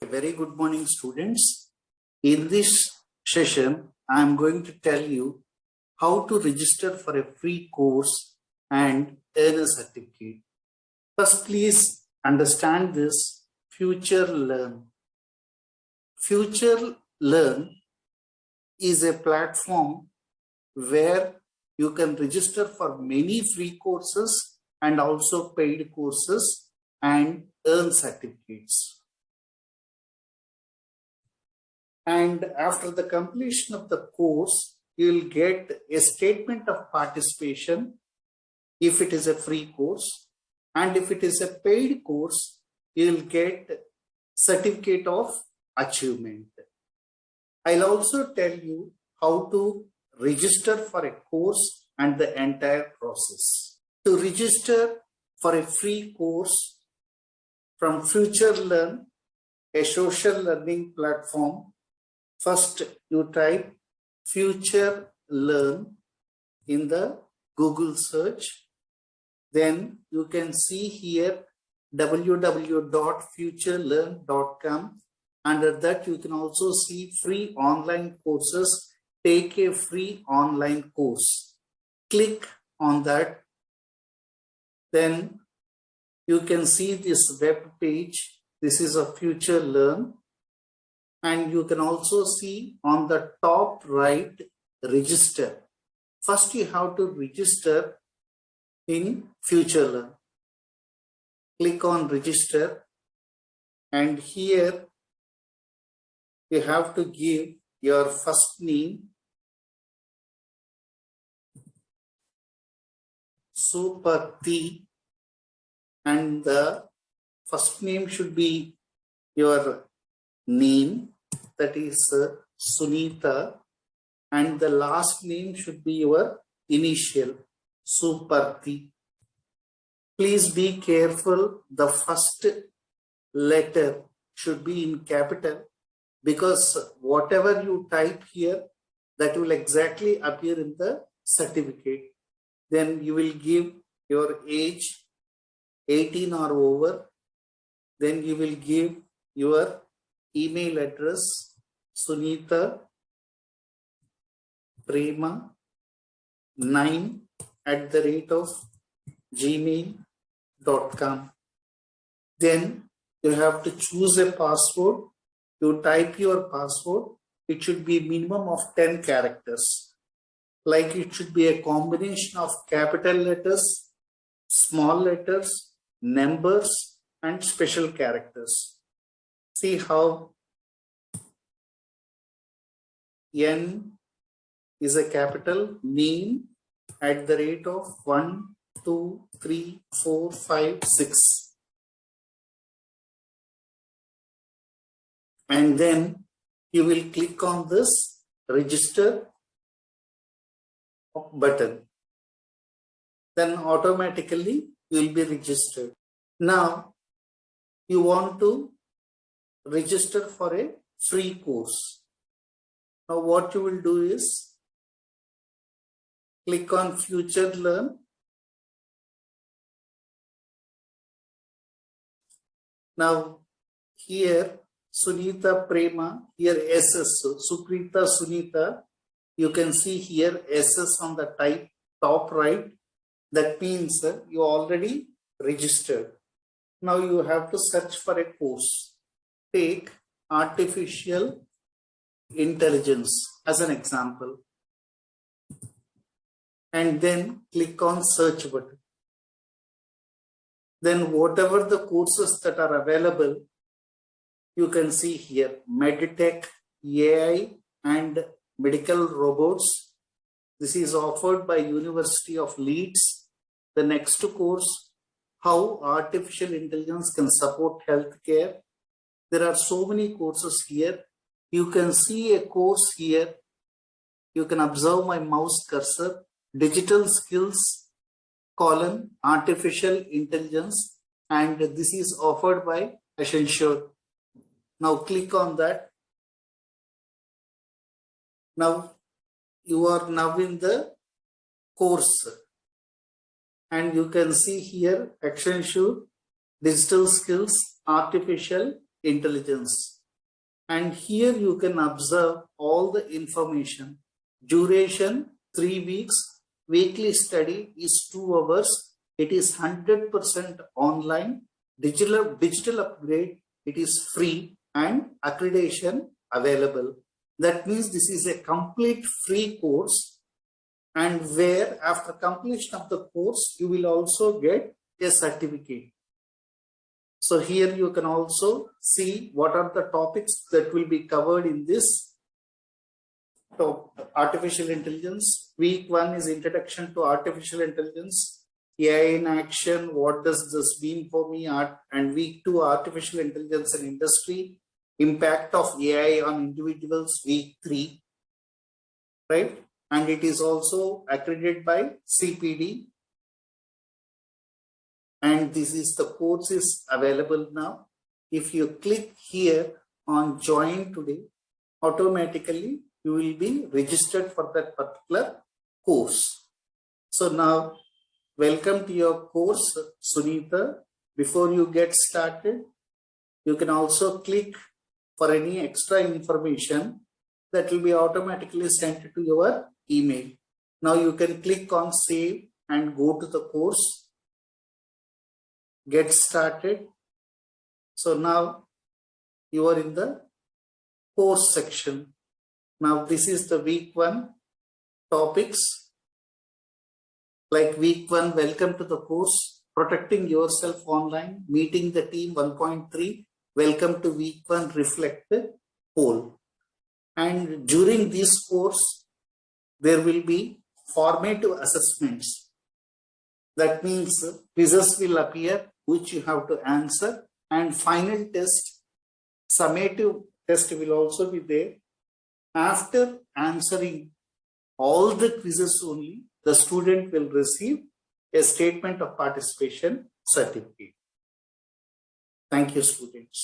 Very good morning, students. In this session, I am going to tell you how to register for a free course and earn a certificate. First, please understand this Future Learn. Future Learn is a platform where you can register for many free courses and also paid courses and earn certificates. And after the completion of the course, you will get a statement of participation if it is a free course, and if it is a paid course, you will get certificate of achievement. I'll also tell you how to register for a course and the entire process. To register for a free course from Future Learn, a social learning platform, first you type Future Learn in the Google search. Then you can see here www.futurelearn.com. Under that you can also see free online courses. Take a free online course. Click on that. Then you can see this web page. This is a Future Learn. And you can also see on the top right, register. First, you have to register in Future Learn. Click on register, and here you have to give your first name, Suparthi, and the first name should be your name, that is Sunita, and the last name should be your initial, Suparthi. Please be careful, the first letter should be in capital, because whatever you type here, that will exactly appear in the certificate. Then you will give your age, 18 or over. Then you will give your email address, Sunita Prema 9@gmail.com. Then you have to choose a password. You type your password. It should be minimum of 10 characters. Like it should be a combination of capital letters, small letters, numbers, and special characters. See how N is a capital, name @1, 2, 3, 4, 5, 6. And then you will click on this register button. Then automatically you will be registered. Now you want to register for a free course. Now what you will do is click on Future Learn. Now here Sunita Prema, here SS, Sukrita Sunita, you can see here SS on the top right. That means you already registered. Now you have to search for a course. Take artificial intelligence as an example, and then click on search button. Then whatever the courses that are available, you can see here MedTech, AI and Medical Robots. This is offered by University of Leeds. The next course, how artificial intelligence can support healthcare. There are so many courses here. You can see a course here. You can observe my mouse cursor, digital skills, artificial intelligence, and this is offered by Accenture. Now click on that. Now you are now in the course, and you can see here Accenture, digital skills, artificial intelligence. And here you can observe all the information. Duration 3 weeks, weekly study is 2 hours. It is 100% online, digital upgrade, it is free, and accreditation available. That means this is a complete free course, and where after completion of the course, you will also get a certificate. So here you can also see what are the topics that will be covered in this artificial intelligence. Week 1 is introduction to artificial intelligence, AI in action, what does this mean for me, and week 2 artificial intelligence and industry, impact of AI on individuals, week 3, right? And it is also accredited by CPD. And this is the course is available now. If you click here on join today, automatically you will be registered for that particular course. So now, welcome to your course, Sunita. Before you get started, you can also click for any extra information that will be automatically sent to your email. Now you can click on save and go to the course. Get started. So now you are in the course section. Now this is the week 1 topics. Like week 1, welcome to the course, protecting yourself online, meeting the team 1.3. Welcome to week 1, reflect poll. And during this course, there will be formative assessments. That means quizzes will appear which you have to answer, and final test, summative test will also be there. After answering all the quizzes only, the student will receive a statement of participation certificate. Thank you, students.